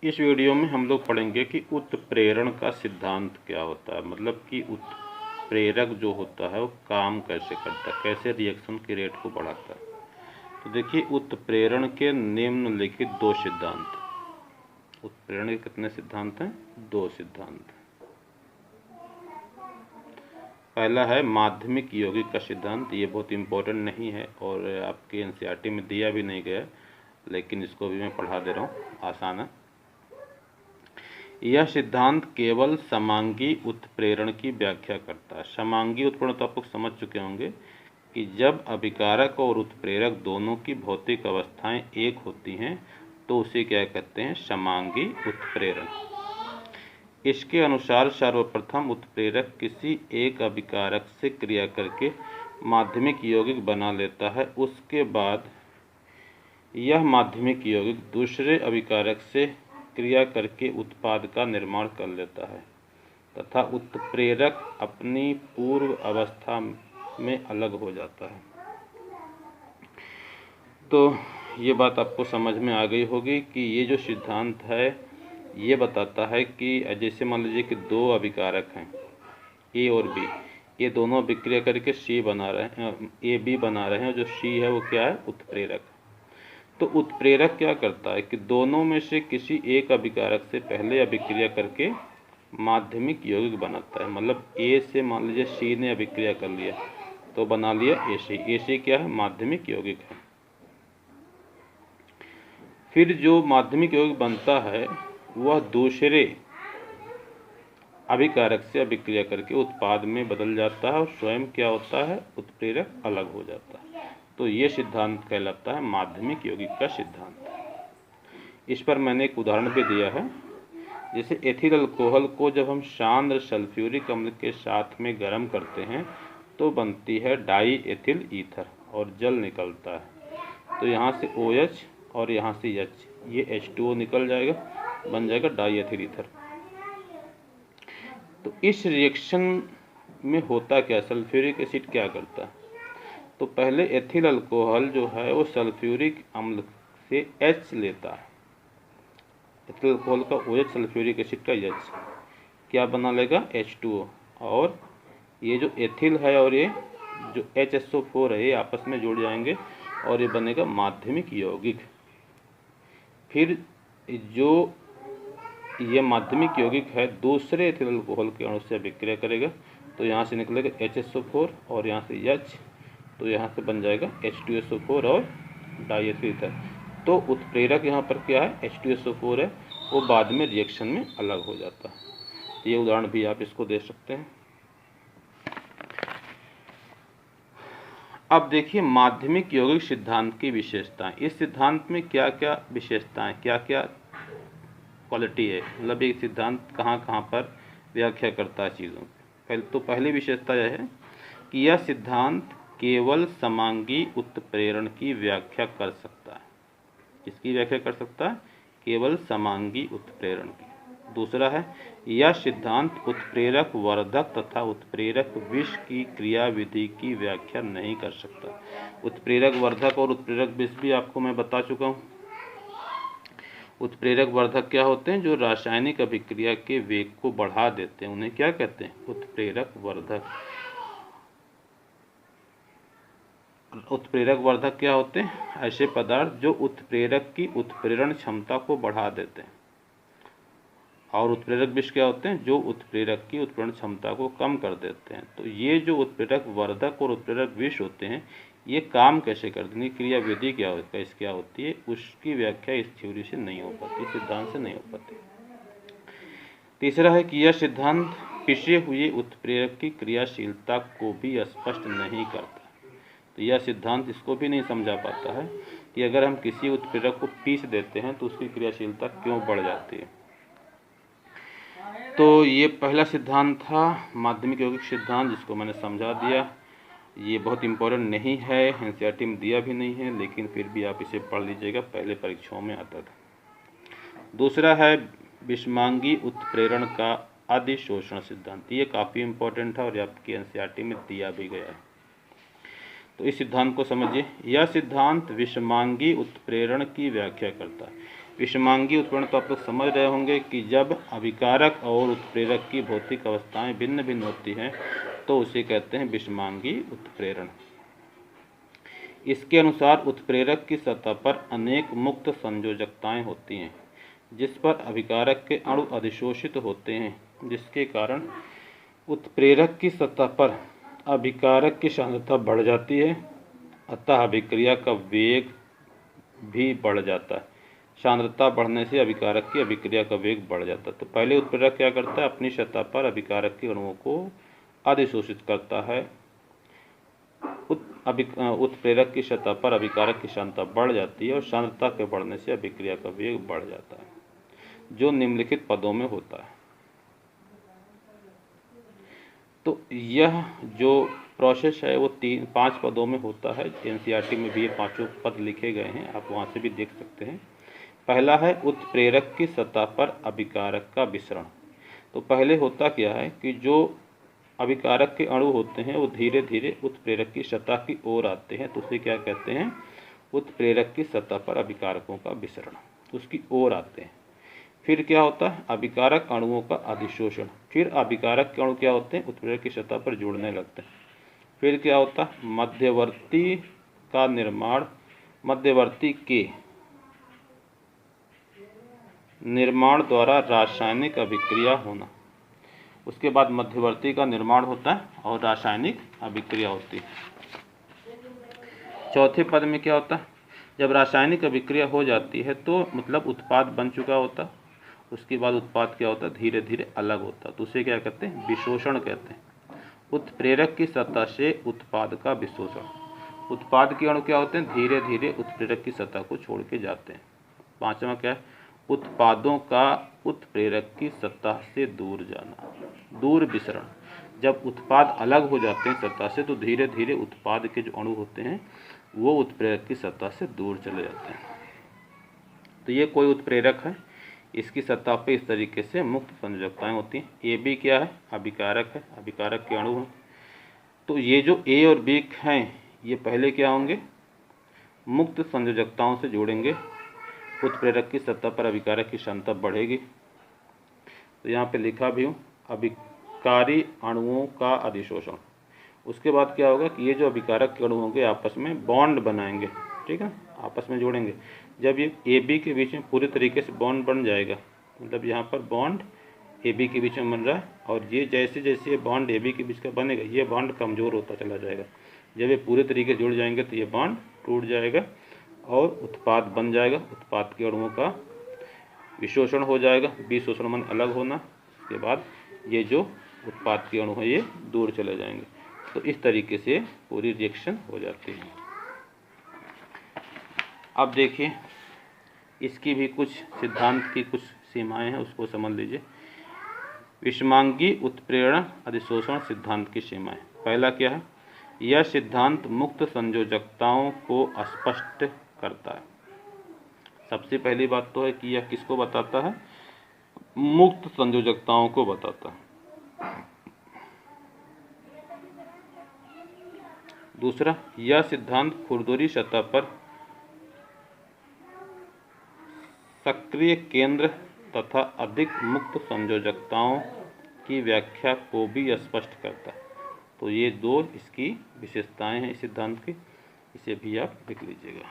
इस वीडियो में हम लोग पढ़ेंगे कि उत्प्रेरण का सिद्धांत क्या होता है, मतलब कि उत्प्रेरक जो होता है वो काम कैसे करता है, कैसे रिएक्शन की रेट को बढ़ाता है। तो देखिए, उत्प्रेरण के निम्नलिखित दो सिद्धांत। उत्प्रेरण के कितने सिद्धांत हैं? दो सिद्धांत। पहला है माध्यमिक यौगिक का सिद्धांत। ये बहुत इम्पोर्टेंट नहीं है और आपके एनसीईआरटी में दिया भी नहीं गया, लेकिन इसको भी मैं पढ़ा दे रहा हूँ, आसान है। यह सिद्धांत केवल समांगी उत्प्रेरण की व्याख्या करता है। समांगी उत्प्रेरण तो आप लोग समझ चुके होंगे कि जब अभिकारक और उत्प्रेरक दोनों की भौतिक अवस्थाएं एक होती हैं तो उसे क्या कहते हैं? समांगी उत्प्रेरण। इसके अनुसार सर्वप्रथम उत्प्रेरक किसी एक अभिकारक से क्रिया करके माध्यमिक यौगिक बना लेता है। उसके बाद यह माध्यमिक यौगिक दूसरे अभिकारक से क्रिया करके उत्पाद का निर्माण कर लेता है तथा उत्प्रेरक अपनी पूर्व अवस्था में अलग हो जाता है। तो ये बात आपको समझ में आ गई होगी कि ये जो सिद्धांत है ये बताता है कि जैसे मान लीजिए कि दो अभिकारक हैं ए और बी, ये दोनों अभिक्रिया करके सी बना रहे हैं, ए बी बना रहे हैं, और जो सी है वो क्या है? उत्प्रेरक। तो उत्प्रेरक क्या करता है कि दोनों में से किसी एक अभिकारक से पहले अभिक्रिया करके माध्यमिक यौगिक बनाता है। मतलब ए से मान लीजिए सी ने अभिक्रिया कर लिया तो बना लिया AC। AC क्या है? माध्यमिक यौगिक है। फिर जो माध्यमिक यौगिक बनता है वह दूसरे अभिकारक से अभिक्रिया करके उत्पाद में बदल जाता है और स्वयं क्या होता है? उत्प्रेरक अलग हो जाता है। तो ये सिद्धांत कहलाता है माध्यमिक यौगिक का सिद्धांत। इस पर मैंने एक उदाहरण भी दिया है। जैसे एथिल अल्कोहल को जब हम सांद्र सल्फ्यूरिक अम्ल के साथ में गर्म करते हैं तो बनती है डाई एथिल ईथर और जल निकलता है। तो यहाँ से OH और यहाँ से H, ये H2O निकल जाएगा, बन जाएगा डाई एथिल ईथर। तो इस रिएक्शन में होता क्या? सल्फ्यूरिक एसिड क्या करता है? तो पहले एथिल अल्कोहल जो है वो सल्फ्यूरिक अम्ल से H लेता है। एथिल अल्कोहल का OH, सल्फ्यूरिक एसिड का H, क्या बना लेगा? H2O। और ये जो एथिल है और ये जो HSO4 है ये आपस में जुड़ जाएंगे और ये बनेगा माध्यमिक यौगिक। फिर जो ये माध्यमिक यौगिक है दूसरे एथिल अल्कोहल के अणु से अभिक्रिया करेगा तो यहाँ से निकलेगा HSO4 और यहाँ से H, तो यहाँ से बन जाएगा H2SO4 और डाई एथिल ईथर। तो उत्प्रेरक यहाँ पर क्या है? H2SO4 है, वो बाद में रिएक्शन में अलग हो जाता है। ये उदाहरण भी आप इसको दे सकते हैं। अब देखिए माध्यमिक यौगिक सिद्धांत की विशेषताएं। इस सिद्धांत में क्या क्या विशेषताएं, क्या क्या क्वालिटी है, मतलब ये सिद्धांत कहाँ कहाँ पर व्याख्या करता है चीज़ों की। पहली विशेषता यह है कि यह सिद्धांत केवल समांगी उत्प्रेरण की व्याख्या कर सकता है। किसकी व्याख्या कर सकता है? केवल समांगी उत्प्रेरण की। दूसरा है, यह सिद्धांत उत्प्रेरक वर्धक तथा उत्प्रेरक विष की क्रियाविधि की व्याख्या नहीं कर सकता। उत्प्रेरक वर्धक और उत्प्रेरक विष भी आपको मैं बता चुका हूँ। उत्प्रेरक वर्धक क्या होते हैं? जो रासायनिक अभिक्रिया के वेग को बढ़ा देते हैं, उन्हें क्या कहते हैं? उत्प्रेरक वर्धक। उत्प्रेरक वर्धक क्या होते हैं? ऐसे पदार्थ जो उत्प्रेरक की उत्प्रेरण क्षमता को बढ़ा देते हैं। और उत्प्रेरक विष क्या होते हैं? जो उत्प्रेरक की उत्प्रेरण क्षमता को कम कर देते हैं। तो ये जो उत्प्रेरक वर्धक और उत्प्रेरक विष होते हैं ये काम कैसे करते हैं, क्रियाविधि क्या होती है, उसकी व्याख्या इस थ्योरी से नहीं हो पाती, सिद्धांत से नहीं हो पाती। तीसरा है कि यह सिद्धांत पिसे हुए उत्प्रेरक की क्रियाशीलता को भी स्पष्ट नहीं करता। तो यह सिद्धांत इसको भी नहीं समझा पाता है कि अगर हम किसी उत्प्रेरक को पीस देते हैं तो उसकी क्रियाशीलता क्यों बढ़ जाती है। तो ये पहला सिद्धांत था माध्यमिक यौगिक सिद्धांत, जिसको मैंने समझा दिया। ये बहुत इम्पोर्टेंट नहीं है, एनसीईआरटी में दिया भी नहीं है, लेकिन फिर भी आप इसे पढ़ लीजिएगा, पहले परीक्षाओं में आता था। दूसरा है विषमांगी उत्प्रेरण का अधिशोषण सिद्धांत। ये काफ़ी इम्पोर्टेंट है और आपकी एनसीईआरटी में दिया भी गया है। तो इस सिद्धांत को समझिए। यह सिद्धांत विषमांगी उत्प्रेरण की व्याख्या करता है। विषमांगी उत्प्रेरण तो आप लोग समझ रहे होंगे कि जब अभिकारक और उत्प्रेरक की भौतिक अवस्थाएं भिन्न भिन्न होती हैं तो उसे कहते हैं विषमांगी उत्प्रेरण। इसके अनुसार उत्प्रेरक की सतह पर अनेक मुक्त संयोजकताएं होती हैं जिस पर अभिकारक के अणु अधिशोषित होते हैं, जिसके कारण उत्प्रेरक की सतह पर अभिकारक की सांद्रता बढ़ जाती है, अतः अभिक्रिया का वेग भी बढ़ जाता है। सांद्रता बढ़ने से अभिकारक की अभिक्रिया का वेग बढ़ जाता है। तो पहले उत्प्रेरक क्या करता है, अपनी सतह पर अभिकारक के अणुओं को अधिशोषित करता है। उत्प्रेरक की सतह पर अभिकारक की सांद्रता बढ़ जाती है और सांद्रता के बढ़ने से अभिक्रिया का वेग बढ़ जाता है, जो निम्नलिखित पदों में होता है। तो यह जो प्रोसेस है वो 5 पदों में होता है। एनसीईआरटी में भी ये 5 पद लिखे गए हैं, आप वहाँ से भी देख सकते हैं। पहला है उत्प्रेरक की सतह पर अभिकारक का विसरण। तो पहले होता क्या है कि जो अभिकारक के अणु होते हैं वो धीरे धीरे उत्प्रेरक की सतह की ओर आते हैं, तो उसे क्या कहते हैं, उत्प्रेरक की सतह पर अभिकारकों का विसरण, उसकी ओर आते हैं। फिर क्या होता है, अभिकारक अणुओं का अधिशोषण। फिर अभिकारक के अणु क्या होते हैं, उत्प्रेरक की सतह पर जुड़ने लगते हैं। फिर क्या होता है, मध्यवर्ती का निर्माण, मध्यवर्ती के निर्माण द्वारा रासायनिक अभिक्रिया होना। उसके बाद मध्यवर्ती का निर्माण होता है और रासायनिक अभिक्रिया होती है। चौथे पद में क्या होता है, जब रासायनिक अभिक्रिया हो जाती है तो मतलब उत्पाद बन चुका होता है, उसके बाद उत्पाद क्या होता है, धीरे धीरे अलग होता है, तो उसे क्या कहते हैं, विशोषण कहते हैं। उत्प्रेरक की सतह से उत्पाद का विशोषण। उत्पाद के अणु क्या होते हैं, धीरे धीरे उत्प्रेरक की सतह को छोड़ के जाते हैं। पांचवा क्या है, उत्पादों का उत्प्रेरक की सतह से दूर जाना, दूर विसरण। जब उत्पाद अलग हो जाते हैं सतह से तो धीरे धीरे उत्पाद के जो अणु होते हैं वो उत्प्रेरक की सतह से दूर चले जाते हैं। तो ये कोई उत्प्रेरक है, इसकी सतह पे इस तरीके से मुक्त संयोजकताएं होती हैं। ए बी क्या है, अभिकारक है, अभिकारक के अणु हैं। तो ये जो ए और बी हैं ये पहले क्या होंगे, मुक्त संयोजकताओं से जोड़ेंगे, उत्प्रेरक की सतह पर अभिकारक की सांद्रता बढ़ेगी। तो यहाँ पे लिखा भी हूँ, अभिकारी अणुओं का अधिशोषण। उसके बाद क्या होगा कि ये जो अभिकारक के अणु होंगे आपस में बॉन्ड बनाएंगे, ठीक है, आपस में जोड़ेंगे। जब ये ए बी के बीच में पूरी तरीके से बॉन्ड बन जाएगा, मतलब यहाँ पर बॉन्ड ए बी के बीच में बन रहा है और ये जैसे जैसे ये बॉन्ड ए बी के बीच का बनेगा ये बॉन्ड कमज़ोर होता चला जाएगा। जब ये पूरे तरीके जुड़ जाएंगे तो ये बॉन्ड टूट जाएगा और उत्पाद बन जाएगा। उत्पाद के अणुओं का विशोषण हो जाएगा, विशोषण मन अलग होना। उसके बाद ये जो उत्पाद के अणु हैं ये दूर चले जाएंगे। तो इस तरीके से पूरी रिएक्शन हो जाती है। अब देखिए इसकी भी कुछ सिद्धांत की कुछ सीमाएं हैं, उसको समझ लीजिए। विषमांगी उत्प्रेरण अधिशोषण सिद्धांत की सीमाएं। पहला क्या है, यह सिद्धांत मुक्त संयोजकताओं को स्पष्ट करता है। सबसे पहली बात तो है कि यह किसको बताता है, मुक्त संयोजकताओं को बताता है। दूसरा, यह सिद्धांत खुरदुरी सतह पर सक्रिय केंद्र तथा अधिक मुक्त संयोजकताओं की व्याख्या को भी स्पष्ट करता है। तो ये दो इसकी विशेषताएं हैं इस सिद्धांत की, इसे भी आप लिख लीजिएगा।